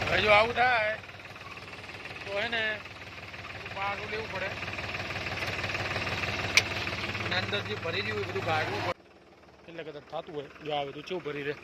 હવે જો આવું થાય તો હે ને પાણી લેવું પડે અને અંદર જે ભરી રહ્યું હોય બધું કાઢવું પડે એટલે કદાચ થતું હોય જો આવે તો ચેવું ભરી રહે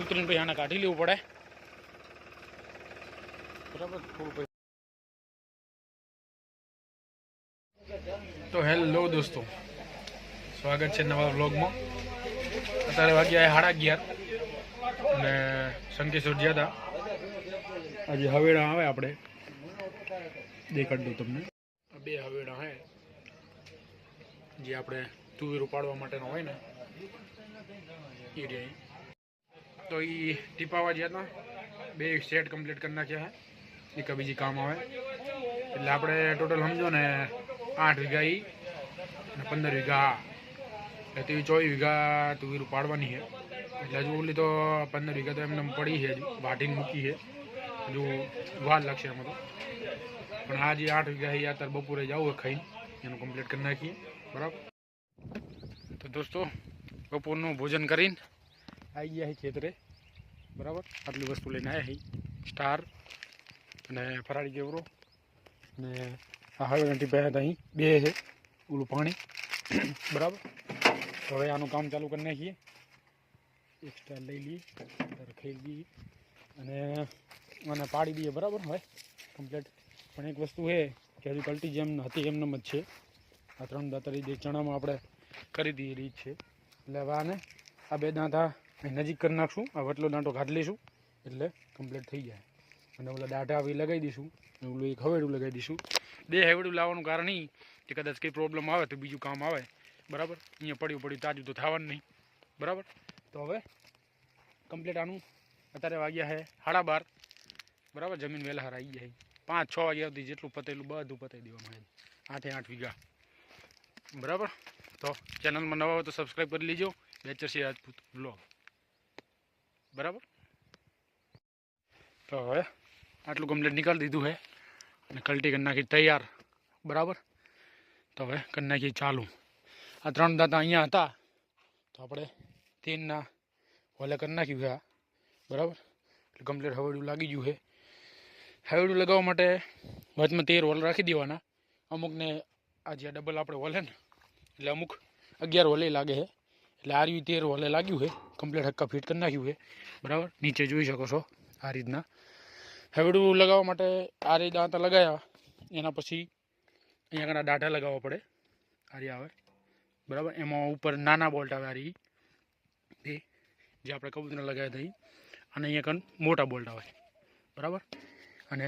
ઉતરીને પછી આને કાઢી લેવું પડે બરાબર થોડું. તો હેલો દોસ્તો, સ્વાગત છે નવા વ્લોગમાં. અત્યારે વાગ્યા 11:30 અને શંકેશ્વર ગયા હતા. આજે હવેડા આવે આપણે દેખાડ દઉં તમને. બે હવેડા હે જે આપણે તુવેર ઉપાડવા માટેનો હોય ને એ રહ્યા. તો એ ટીપાવા ગયા હતા. બે સેટ કમ્પ્લીટ કરી નાખ્યા છે. એક બીજી કામ આવે એટલે આપણે ટોટલ સમજો ને 8 વીઘા ઈ અને 15 વીઘા એટલે તેવી 24 વીઘા તુવેર ઉપાડવાની છે. એટલે હજુ ઓલી તો 15 વીઘા તો એમને પડી છે, હજુ વાટીને મૂકી છે, હજુ વાર લાગશે એમાં તો. પણ આ જે 8 વીઘા છે અત્યારે બપોરે જવું ખાઈને એનું કમ્પ્લીટ કરી નાખીએ બરાબર. તો દોસ્તો બપોરનું ભોજન કરીને આવી ગયા છે ખેતરે બરાબર. આટલી વસ્તુ લઈને આવ્યા છે, સ્ટાર અને ફરાળી કેવરો અને આ હવે ટીપા હતા અહીં બે છે ઓલું પાણી બરાબર. તો હવે આનું કામ ચાલુ કરી નાખીએ. એક સ્ટાર લઈ લઈએ, ખાઈ દઈએ અને આને પાડી દઈએ બરાબર. હવે કમ્પ્લીટ. પણ એક વસ્તુ છે કે હજુ કલ્ટી જેમ હતી એમનેમ જ છે. આ 3 દાંતરી જે ચણામાં આપણે કરી દઈએ રીત છે. એટલે હવે આને આ 2 દાંતા નજીક કરી નાખશું. આ વટલો દાંટો કાઢી લઈશું એટલે કમ્પ્લીટ થઈ જાય. અને ઓલા દાંઠા આવી લગાવી દઈશું, ઓલું એક હવેડું લગાવી દઈશું. 2 હવેડું લાવવાનું કારણ એ કે કદાચ કંઈ પ્રોબ્લેમ આવે તો બીજું કામ આવે બરાબર. અહીંયા પડ્યું તાજું તો થવાનું નહીં બરાબર. તો હવે કમ્પ્લીટ આનું અત્યારે વાગ્યા છે 12:30 બરાબર. જમીન વહેલા હાર આવી જાય 5-6 વાગ્યા સુધી જેટલું પતેલું બધું પતાવી દેવાનું છે. 8 વીઘા બરાબર. તો ચેનલમાં નવા હોય તો સબસ્ક્રાઈબ કરી લેજો. બેચરસી રાજપૂત વ્લોગ બરાબર. તો હવે આટલું કમ્પ્લીટ નીકાળી દીધું છે અને કલ્ટી કરી નાખી તૈયાર બરાબર. તો હવે કરી નાખીએ ચાલુ. આ 3 દાંતા અહીંયા હતા તો આપણે 3ના હોલે કરી નાખ્યું છે આ બરાબર. એટલે કમ્પ્લીટ હવેડું લાગી ગયું છે. હવેડું લગાવવા માટે વચમાં 13 હોલ રાખી દેવાના. અમુકને આ જે ડબલ આપણે હોલે ને એટલે અમુક 11 હોલે લાગે છે. એટલે આ રીતે 13 હોલે લાગ્યું છે. કમ્પ્લીટ હક્કા ફિટ કરી નાખ્યું છે બરાબર. નીચે જોઈ શકો છો આ રીતના. હવેડું લગાવવા માટે આ રીતે દાંતા લગાવ્યા. એના પછી અહીંયા ઘણા દાંઠા લગાવવા પડે. આ રીતે આવે બરાબર. એમાં ઉપર નાના બોલ્ટ આવે આ રીતે એ જે આપણે કબૂતરને લગાવ્યા હતા. અને અહીંયા કણ મોટા બોલ્ટ આવે બરાબર. અને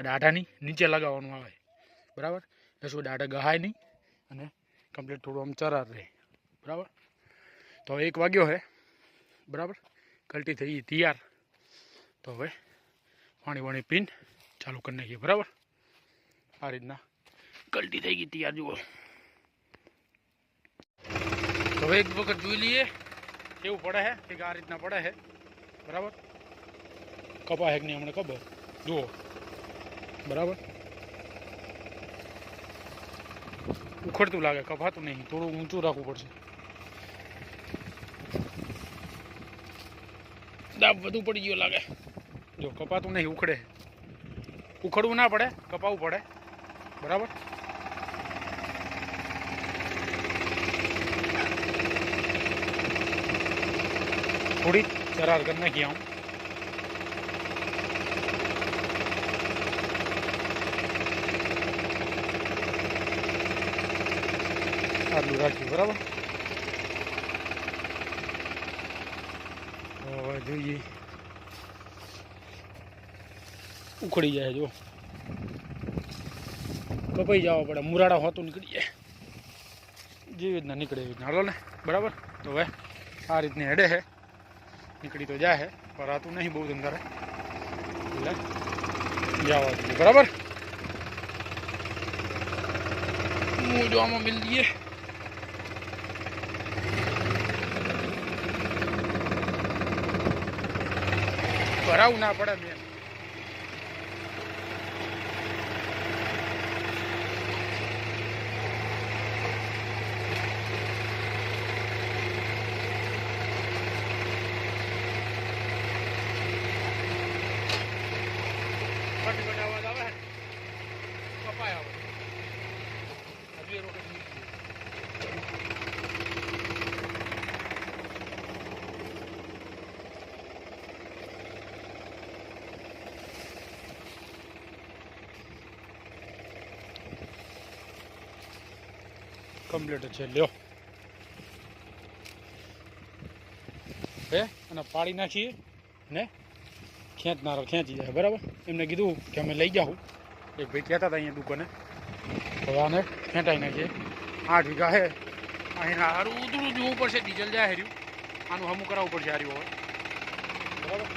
દાંઠાની નીચે લગાવવાનું આવે બરાબર. એટલે શું દાંઠા ગહાય નહીં અને કમ્પ્લીટ થોડું આમ ચરાર રહે બરાબર. તો 1 વાગ્યો છે બરાબર. કલ્ટી થઈ તૈયાર. તો હવે પાણી પીને ચાલુ કરી નાખીએ બરાબર. આ રીતના કલ્ટી થઈ ગઈ તૈયાર જુઓ. તો હવે એક વખત જોઈ લઈએ કેવું પડે છે કે આ રીતના પડે છે બરાબર. કપા હેક નહીં હમણાં ખબર જુઓ બરાબર. ઉખડતું લાગે, કપાતું નહીં. થોડું ઊંચું રાખવું પડશે. દાબ વધુ પડી ગયો લાગે. જો કપાતું નહીં, ઉખડે. ઉખડવું ના પડે, કપાવવું પડે બરાબર. થોડી ચરાર કરી નાખીએ આમ. આટલું રાખ્યું બરાબર. હવે જોઈએ. ઉખડી જાય જો, કપાઈ જવા પડે. મુરાડા હોતું નીકળી જાય. જેવી રીતના નીકળે એવી રીતના હાલો ને બરાબર. તો હવે આ રીતની હેડે છે. નીકળી તો જાય છે પણ રાતું નહીં બહુ અંધારે એટલે જવા દઈએ બરાબર. હું જો આમાં મિલ દઈએ. ભરાવું ના પડે મેં. કમ્પ્લીટ છે. લ્યો હે અને પાડી નાખીએ ને ખેંચનારો ખેંચી જાય. બરાબર, એમને કીધું કે અમે લઈ જાઉં. એક ભાઈ કહેતા હતા અહીંયા દુકાને, તો આને ખેંચાઈ નાખીએ. 8 વીઘા છે. અહીં સારું ઉતરું જોવું પડશે, ડીઝલ જાય હાર્યું. આનું હમું કરાવવું પડશે હાર્યું હવે. બરાબર,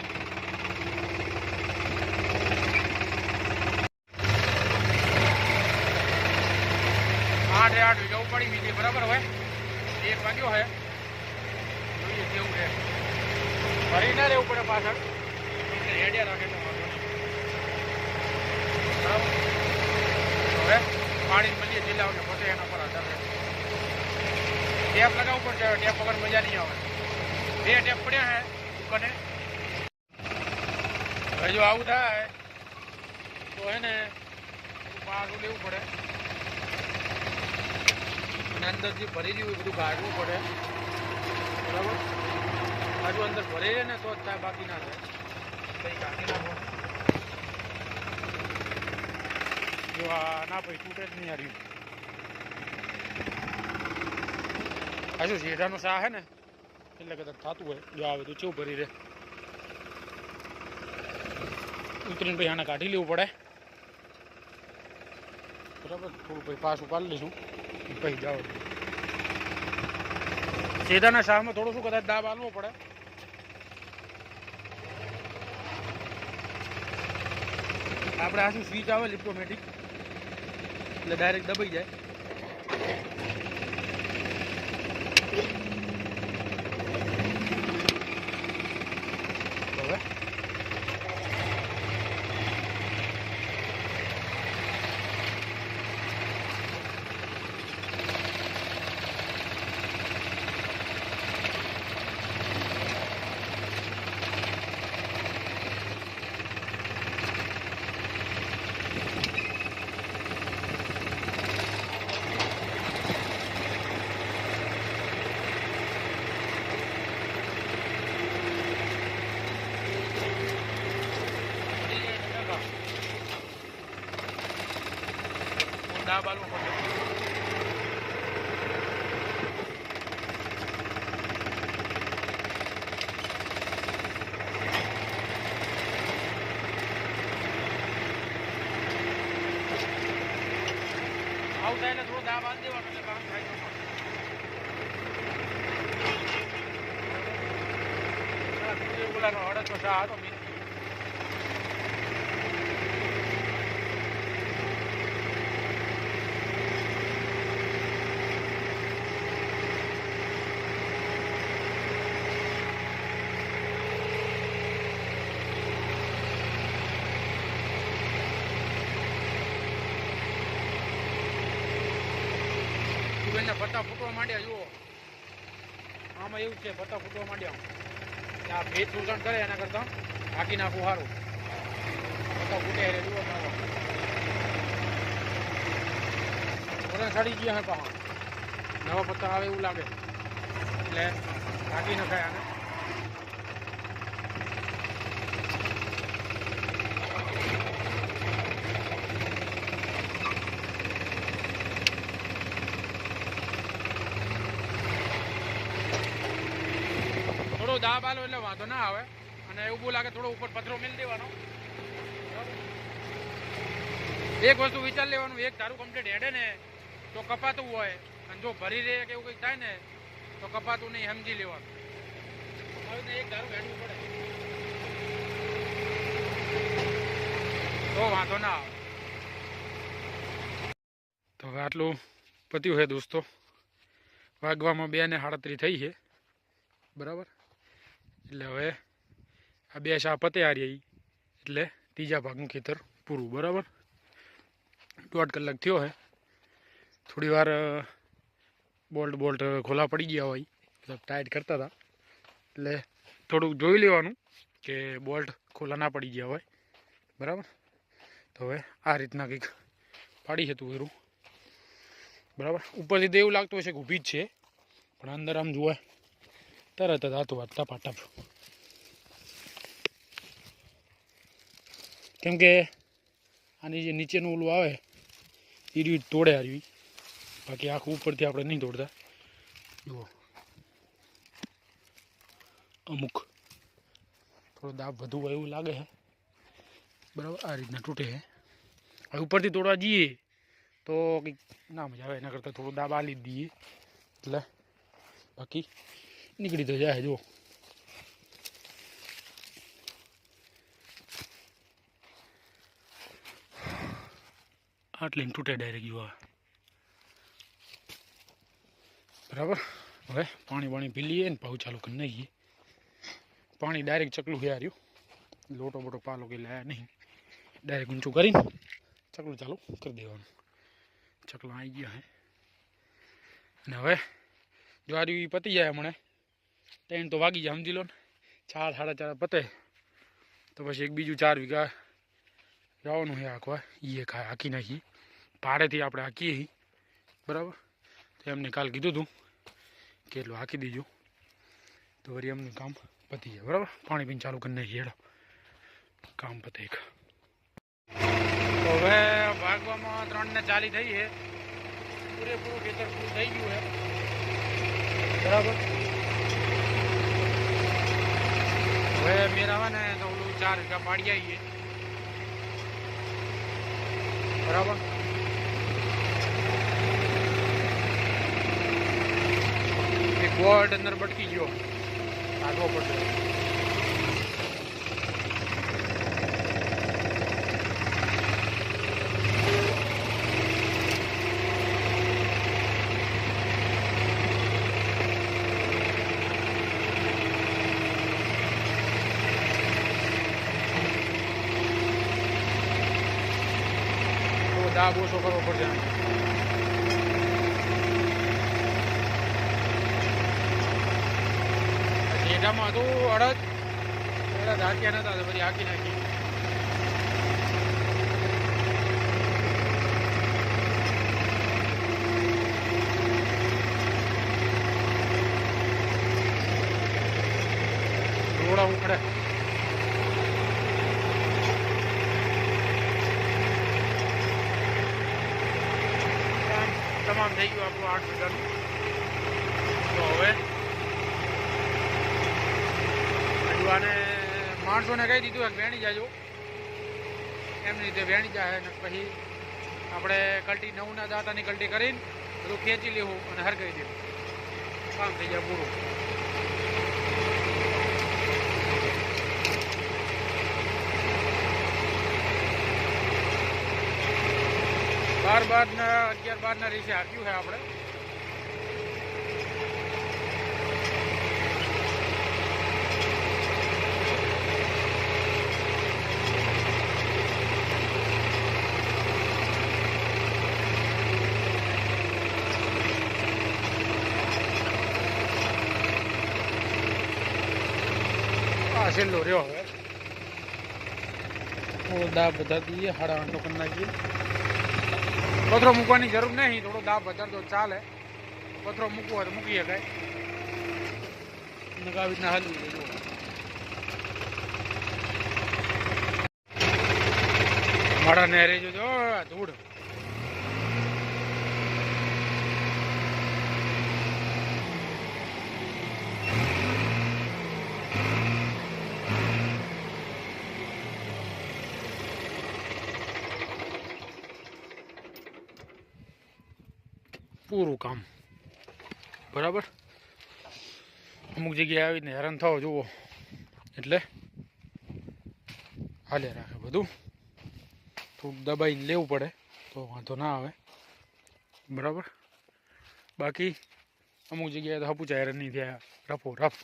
8 વીઘા ઉપાડી દીધી. બરાબર, હવે 1 વાગ્યો છે. જોઈએ કેવું છે. ભરી ના રહેવું પડે પાછળ, રેડિયા રાખે તો વાંધો નહીં. બરાબર, હવે પાણી મળીએ જિલ્લાઓને પોતે એના પર આધાર રહે. ટેપ લગાવવું પડશે. ટેપ વગર મજા નહીં આવે. 2 ટેપ પડ્યા હે દુકાને. હવે જો આવું થાય તો હે ને પાછું લેવું પડે અને અંદર જે ભરેલી હોય બધું કાઢવું પડે. બરાબર, હજુ અંદર ભરેલી ને તો જ થાય, બાકી ના થાય. કંઈ કાઢી નાખો જો આ ના ભાઈ તૂટે જ નહીં હાર્યું. હજુ શેઢાનો શાહ હે ને એટલે કદાચ થતું હોય. જો આવે તો ચેવું ભરી રહે. ઉતરીને ભાઈ આને કાઢી લેવું પડે. બરાબર, થોડું ભાઈ પાછું પાડી લઈશું પછી જાઓ. શેઢાના શાહમાં થોડું શું કદાચ દાબ આલવો પડે. આપણે આ શું સ્વિચ આવે ઓટોમેટિક, એટલે ડાયરેક્ટ દબાઈ જાય. હવે દાબ આલવો પડે. આવું થાય એટલે થોડો દાબ આલી દેવાનો એટલે કામ થાય. ઓલાનો 8 શાહ હતો મીન. પત્તા ફૂટવા માંડ્યા. જુઓ આમાં એવું છે, પત્તા ફૂટવા માંડ્યા. આ ભેજ શોષણ કરે એના કરતા ઢાંકી નાખવું સારું. પત્તા ફૂટે એટલે જુઓ વરણ સડી ગયા હે. પાછા નવા પત્તા આવે એવું લાગે એટલે ઢાંકી નખાય આને. દાબ આલો એટલે વાંધો ના આવે. અને એવું બહુ લાગે થોડો ઉપર પથરો મેળ દેવાનો. એક વસ્તુ વિચાર લેવાનું, એક ધારું કમ્પ્લીટ હેડે ને તો કપાતું હોય, અને જો ભરી રહે કે એવું કંઈક થાય ને તો કપાતું નહીં, સમજી લેવાનું. એક ધારું હેડવું પડે તો વાંધો ના આવે. તો હવે આટલું પત્યું છે દોસ્તો. વાગવામાં 2:37 થઈ છે. બરાબર, એટલે હવે આ 2 શાહ પતે હારી એટલે 3જા ભાગનું ખેતર પૂરું. બરાબર, 1.5 કલાક થયો છે. થોડી વાર બોલ્ટ ખોલા પડી ગયા હોય, મતલબ ટાઈટ કરતા હતા, એટલે થોડુંક જોઈ લેવાનું કે બોલ્ટ ખોલા ના પડી ગયા હોય. બરાબર, તો હવે આ રીતના કંઈક પાડી હતું એરું. બરાબર, ઉપરથી તો એવું લાગતું હશે કે ઊભી જ છે, પણ અંદર આમ જુએ તરત જ હાથો હાથ ટપાટપ. કેમ કે આની જે નીચેનું ઓલું આવે એ રીત તોડે હારી, બાકી આખું ઉપરથી આપણે નહીં તોડતા. જુઓ અમુક થોડો દાબ વધુ હોય એવું લાગે છે, બરાબર. આ રીતના તૂટે છે. હવે ઉપરથી તોડવા જઈએ તો કંઈક ના મજા આવે, એના કરતાં થોડો દાબ આલી જ દઈએ એટલે બાકી નીકળી તો જાય. જુઓ આટલી તૂટે ડાયરેક્ટ. જુઓ બરાબર. હવે પાણી પી લઈએ ને પાઉં ચાલુ કરી નાખીએ. પાણી ડાયરેક્ટ ચકલું હેર્યું, લોટો બોટો પાલો કે લાયા નહીં, ડાયરેક્ટ ઊંચું કરીને ચકલું ચાલુ કરી દેવાનું. ચકલા આવી ગયા હે. અને હવે જો આ રહ્યું પતી જાય હમણાં 3 તો વાગી જાય, સમજી લો ને. 4 સાડા 4 પતે તો પછી એક બીજું 4 વીઘા જવાનું છે આખવા. એ હાકી નાખીએ, ભાડેથી આપણે હાકીએ બરાબર. તો એમને કાલ કીધું હતું કે એટલું હાકી દીજો તો વળી એમનું કામ પતી જાય બરાબર. પાણી પીને ચાલુ કરી નાખીએ, હેડો કામ પતે એક. તો હવે ભાગવામાં 3:40 થઈ છે. પૂરેપૂરું ખેતર પૂરું થઈ ગયું છે બરાબર. હવે મેરાવા ને તો ઓલું 4 વીઘા પાડી આવીએ બરાબર. એક બોર્ડ અંદર બટકી ગયો, કાઢવો પડશે. દાબ ઓછો કરવો પડશે. એટામાં હતું અડદ, પેલા હાક્યા નતા તો પછી હાકી નાખી. રોડા ઉખડે. તમામ થઈ ગયું આપણું 8 વીઘાનું. તો હવે અને માણસોને કહી દીધું કે વેણી જાજો, એમની રીતે વેણી જાય. ને પછી આપણે કલટી 9ના દાંતાની કલટી કરીને બધું ખેંચી લેવું અને હરગાઈ દેવું, કામ થઈ જાય પૂરું. બાર 11-12 રીસે હાક્યું છે આપણે. છેલ્લો રહ્યો હવે થોડો દાબ બધા દઈએ, 8.5 કરી નાખીએ. પથરો મૂકવાની જરૂર નહીં, થોડો દાબ વધારે તો ચાલે. પથરો મૂકવો હોય તો મૂકી શકાય. આવી રીતના હલવી દેજો. મારા નહેરે જો ધૂળ. પૂરું કામ બરાબર. અમુક જગ્યાએ આવીને હેરાન થાવ જુઓ એટલે હાલે રાખે બધું. થોડુંક દબાઈને લેવું પડે તો વાંધો ના આવે બરાબર. બાકી અમુક જગ્યાએ તો હપુચા હેરાન નહીં થયા, રફો રફ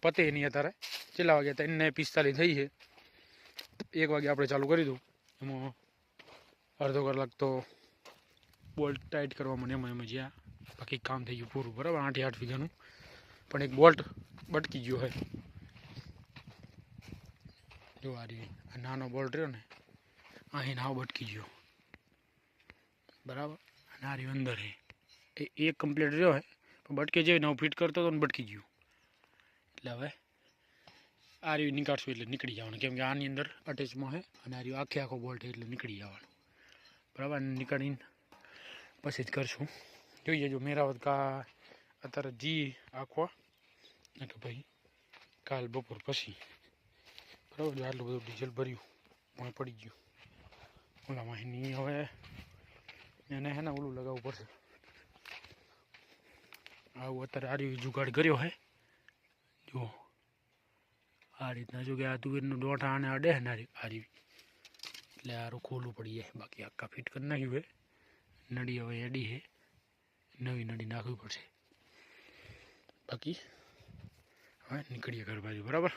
પતે નહીં. અત્યારે છેલ્લા વાગ્યા 3:45 થઈ છે. 1 વાગે આપણે ચાલુ કરી દઉં. એમાં અડધો કલાક તો બોલ્ટ ટાઈટ કરવામાં એમાં જ્યાં બાકી કામ થઈ ગયું પૂરું બરાબર. 8 વીઘાનું પણ એક બોલ્ટ બટકી ગયો હોય. જો આ નાનો બોલ્ટ રહ્યો ને, અહીં નાવ બટકી ગયો બરાબર. અને આ રહ્યું અંદર એ એક કમ્પ્લીટ રહ્યો હોય પણ બટકે જેવી નવ ફિટ કરતો હતો ને બટકી ગયું. એટલે હવે આ રહ્યું નીકાળશું એટલે નીકળી જવાનું, કેમ કે આની અંદર અટેચમાં છે અને આ રહ્યું આખો બોલ્ટ એટલે નીકળી જવાનું બરાબર. નીકાળીને પછી જ કરશું. જોઈએ જો મેરાવત કા અત્યારે જી આખો ને કે ભાઈ કાલ બપોર પછી બરાબર. આટલું બધું ડીઝલ ભર્યું મને પડી ગયું ઓલામાં એની હવે એને હે ને ઓલું લગાવવું પડશે. આવું અત્યારે આ રીતે જુગાડ કર્યો હે જો આ રીતના. જો કે આ તુવેરનું દોઠા આને અડે ને આ રીત એટલે આરું ખોલવું પડી જાય. બાકી આખા ફિટ કરી નાખ્યું હે. નડી હવે એડી હે, નવી નડી નાખવી પડશે. બાકી હવે નીકળીએ ઘર બાજુ બરાબર.